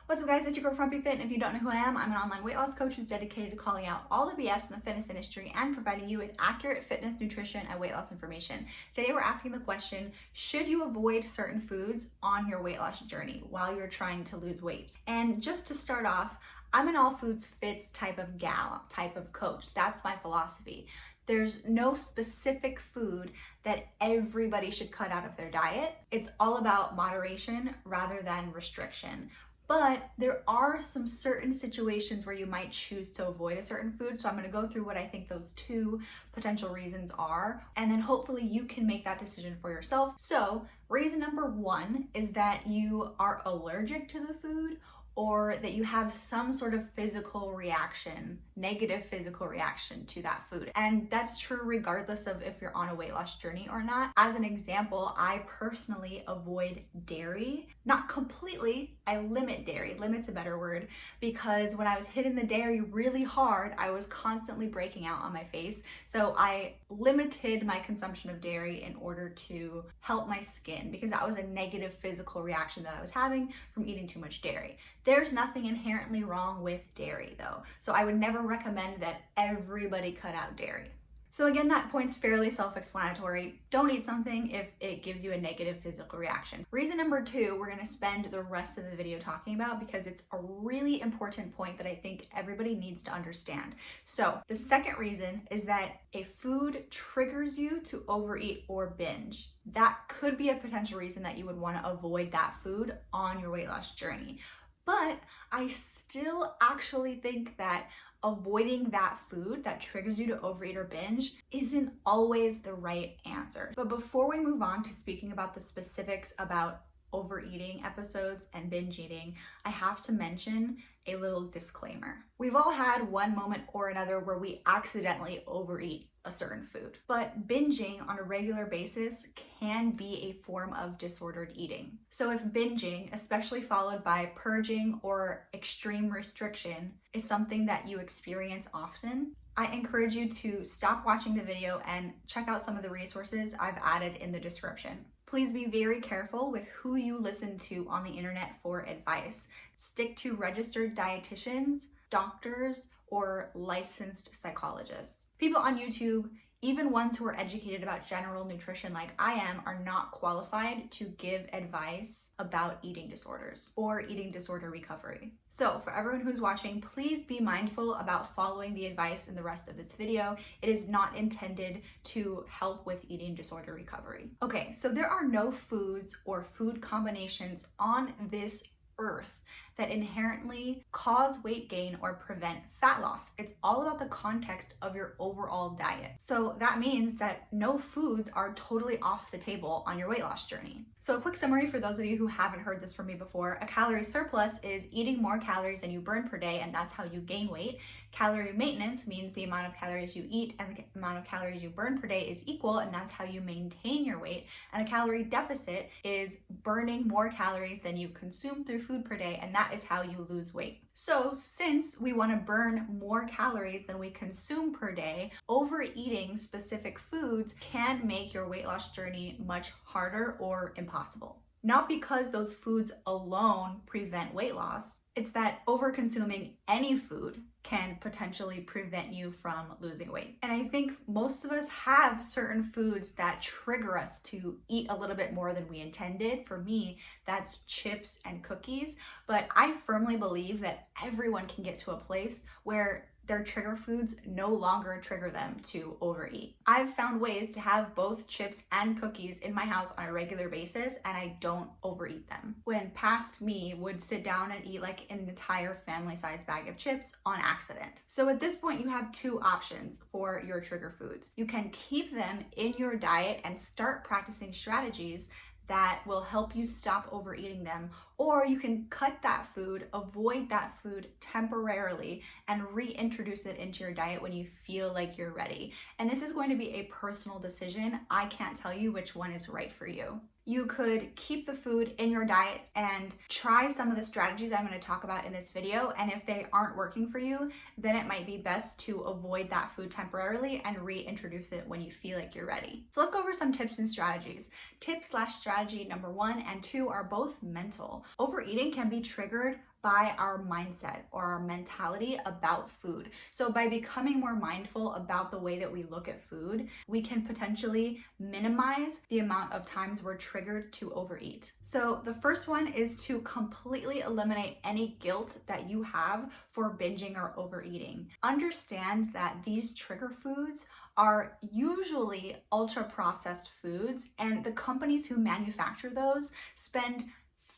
What's up guys, it's your girl FrumpyFit, and if you don't know who I am, I'm an online weight loss coach who's dedicated to calling out all the BS in the fitness industry and providing you with accurate fitness, nutrition, and weight loss information. Today we're asking the question, should you avoid certain foods on your weight loss journey while you're trying to lose weight? And just to start off, I'm an all foods fits type of gal, type of coach. That's my philosophy. There's no specific food that everybody should cut out of their diet. It's all about moderation rather than restriction. But there are some certain situations where you might choose to avoid a certain food. So I'm gonna go through what I think those two potential reasons are, and then hopefully you can make that decision for yourself. So reason number one is that you are allergic to the food, or that you have some sort of physical reaction, negative physical reaction to that food. And that's true regardless of if you're on a weight loss journey or not. As an example, I personally avoid dairy. Not completely, I limit dairy. Limit's a better word, because when I was hitting the dairy really hard, I was constantly breaking out on my face. So I limited my consumption of dairy in order to help my skin, because that was a negative physical reaction that I was having from eating too much dairy. There's nothing inherently wrong with dairy though. So I would never recommend that everybody cut out dairy. So again, that point's fairly self-explanatory. Don't eat something if it gives you a negative physical reaction. Reason number two, we're gonna spend the rest of the video talking about because it's a really important point that I think everybody needs to understand. So the second reason is that a food triggers you to overeat or binge. That could be a potential reason that you would wanna avoid that food on your weight loss journey. But I still actually think that avoiding that food that triggers you to overeat or binge isn't always the right answer. But before we move on to speaking about the specifics about overeating episodes and binge eating, I have to mention a little disclaimer. We've all had one moment or another where we accidentally overeat a certain food, but binging on a regular basis can be a form of disordered eating. So if binging, especially followed by purging or extreme restriction, is something that you experience often, I encourage you to stop watching the video and check out some of the resources I've added in the description. Please be very careful with who you listen to on the internet for advice. Stick to registered dietitians, doctors, or licensed psychologists. People on YouTube, even ones who are educated about general nutrition like I am, are not qualified to give advice about eating disorders or eating disorder recovery. So for everyone who's watching, please be mindful about following the advice in the rest of this video. It is not intended to help with eating disorder recovery. Okay, so there are no foods or food combinations on this earth that inherently cause weight gain or prevent fat loss. It's all about the context of your overall diet. So that means that no foods are totally off the table on your weight loss journey. So a quick summary for those of you who haven't heard this from me before: a calorie surplus is eating more calories than you burn per day, and that's how you gain weight. Calorie maintenance means the amount of calories you eat and the amount of calories you burn per day is equal, and that's how you maintain your weight. And a calorie deficit is burning more calories than you consume through food per day, and that is how you lose weight. So since we want to burn more calories than we consume per day, overeating specific foods can make your weight loss journey much harder or impossible. Not because those foods alone prevent weight loss, it's that over-consuming any food can potentially prevent you from losing weight. And I think most of us have certain foods that trigger us to eat a little bit more than we intended. For me, that's chips and cookies. But I firmly believe that everyone can get to a place where their trigger foods no longer trigger them to overeat. I've found ways to have both chips and cookies in my house on a regular basis, and I don't overeat them. When past me would sit down and eat like an entire family-sized bag of chips on accident. So at this point, you have two options for your trigger foods. You can keep them in your diet and start practicing strategies that will help you stop overeating them, or you can cut that food, avoid that food temporarily, and reintroduce it into your diet when you feel like you're ready. And this is going to be a personal decision. I can't tell you which one is right for you. You could keep the food in your diet and try some of the strategies I'm going to talk about in this video. And if they aren't working for you, then it might be best to avoid that food temporarily and reintroduce it when you feel like you're ready. So let's go over some tips and strategies. Tip/strategy number 1 and 2 are both mental. Overeating can be triggered by our mindset or our mentality about food. So by becoming more mindful about the way that we look at food, we can potentially minimize the amount of times we're triggered to overeat. So the first one is to completely eliminate any guilt that you have for binging or overeating. Understand that these trigger foods are usually ultra processed foods, and the companies who manufacture those spend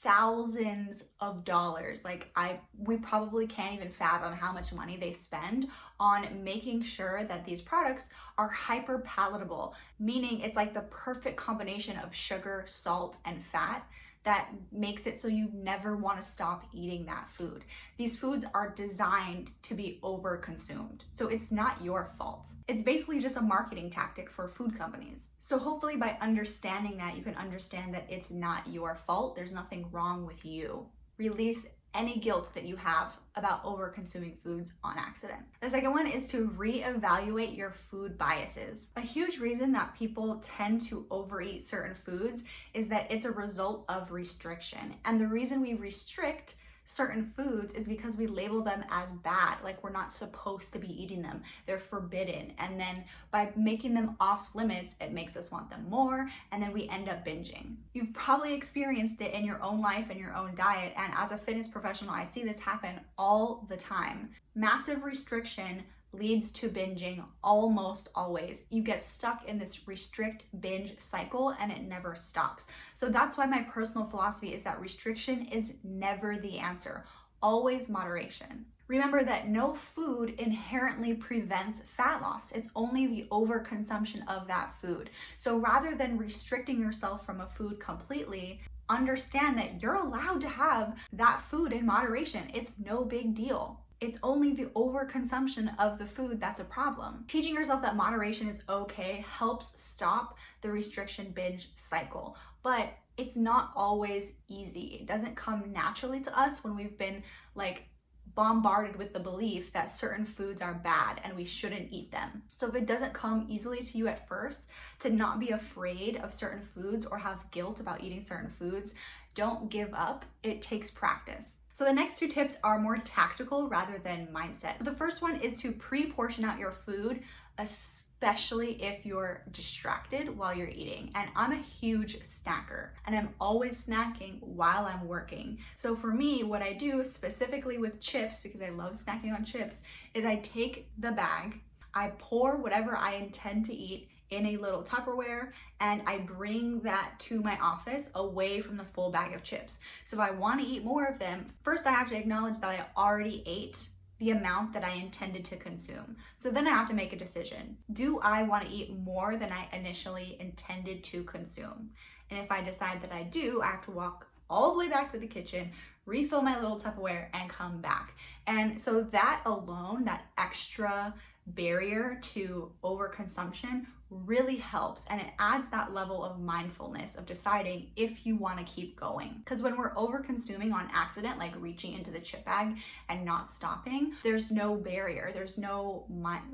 thousands of dollars. We probably can't even fathom how much money they spend on making sure that these products are hyper palatable, meaning it's like the perfect combination of sugar, salt, and fat that makes it so you never want to stop eating that food. These foods are designed to be over-consumed, so it's not your fault. It's basically just a marketing tactic for food companies. So hopefully by understanding that, you can understand that it's not your fault. There's nothing wrong with you. Release any guilt that you have about over-consuming foods on accident. The second one is to reevaluate your food biases. A huge reason that people tend to overeat certain foods is that it's a result of restriction. And the reason we restrict certain foods is because we label them as bad, like we're not supposed to be eating them. They're forbidden. And then by making them off limits, it makes us want them more, and then we end up binging. You've probably experienced it in your own life and your own diet, and as a fitness professional, I see this happen all the time. Massive restriction leads to binging almost always. You get stuck in this restrict binge cycle and it never stops. So that's why my personal philosophy is that restriction is never the answer, always moderation. Remember that no food inherently prevents fat loss. It's only the overconsumption of that food. So rather than restricting yourself from a food completely, understand that you're allowed to have that food in moderation. It's no big deal. It's only the overconsumption of the food that's a problem. Teaching yourself that moderation is okay helps stop the restriction binge cycle, but it's not always easy. It doesn't come naturally to us when we've been bombarded with the belief that certain foods are bad and we shouldn't eat them. So if it doesn't come easily to you at first, to not be afraid of certain foods or have guilt about eating certain foods, don't give up. It takes practice. So the next two tips are more tactical rather than mindset. So the first one is to pre-portion out your food, especially if you're distracted while you're eating. And I'm a huge snacker, and I'm always snacking while I'm working. So for me, what I do specifically with chips, because I love snacking on chips, is I take the bag, I pour whatever I intend to eat in a little Tupperware, and I bring that to my office away from the full bag of chips. So if I want to eat more of them, first I have to acknowledge that I already ate the amount that I intended to consume. So then I have to make a decision. Do I want to eat more than I initially intended to consume? And if I decide that I do, I have to walk all the way back to the kitchen, refill my little Tupperware, and come back. And so that alone, that extra barrier to overconsumption, really helps, and it adds that level of mindfulness of deciding if you want to keep going. Because when we're over consuming on accident, like reaching into the chip bag and not stopping, there's no barrier,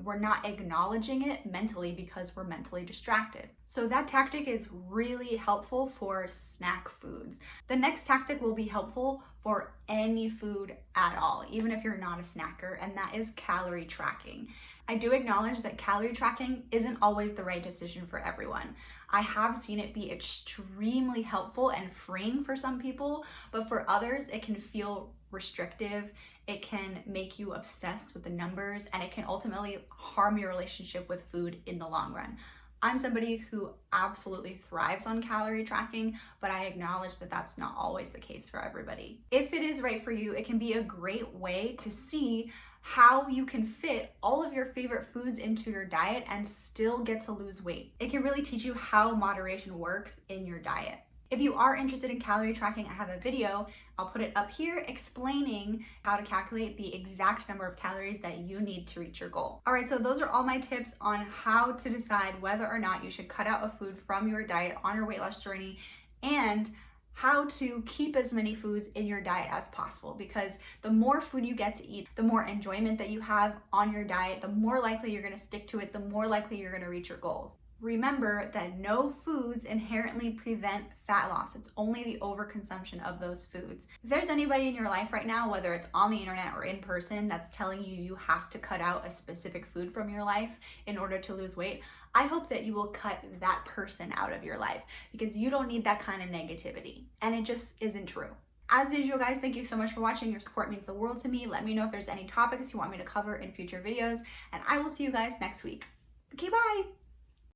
we're not acknowledging it mentally because we're mentally distracted. So that tactic is really helpful for snack foods. The next tactic will be helpful for any food at all, even if you're not a snacker, and that is calorie tracking. I do acknowledge that calorie tracking isn't always the right decision for everyone. I have seen it be extremely helpful and freeing for some people, but for others, it can feel restrictive. It can make you obsessed with the numbers, and it can ultimately harm your relationship with food in the long run. I'm somebody who absolutely thrives on calorie tracking, but I acknowledge that that's not always the case for everybody. If it is right for you, it can be a great way to see how you can fit all of your favorite foods into your diet and still get to lose weight. It can really teach you how moderation works in your diet. If you are interested in calorie tracking, I have a video, I'll put it up here, explaining how to calculate the exact number of calories that you need to reach your goal. All right, so those are all my tips on how to decide whether or not you should cut out a food from your diet on your weight loss journey, and how to keep as many foods in your diet as possible, because the more food you get to eat, the more enjoyment that you have on your diet, the more likely you're gonna stick to it, the more likely you're gonna reach your goals. remember that no foods inherently prevent fat loss. It's only the overconsumption of those foods. If there's anybody in your life right now, whether it's on the internet or in person, that's telling you you have to cut out a specific food from your life in order to lose weight, I hope that you will cut that person out of your life, because you don't need that kind of negativity. And it just isn't true. As usual, guys, thank you so much for watching. Your support means the world to me. Let me know if there's any topics you want me to cover in future videos, and I will see you guys next week. Okay, bye.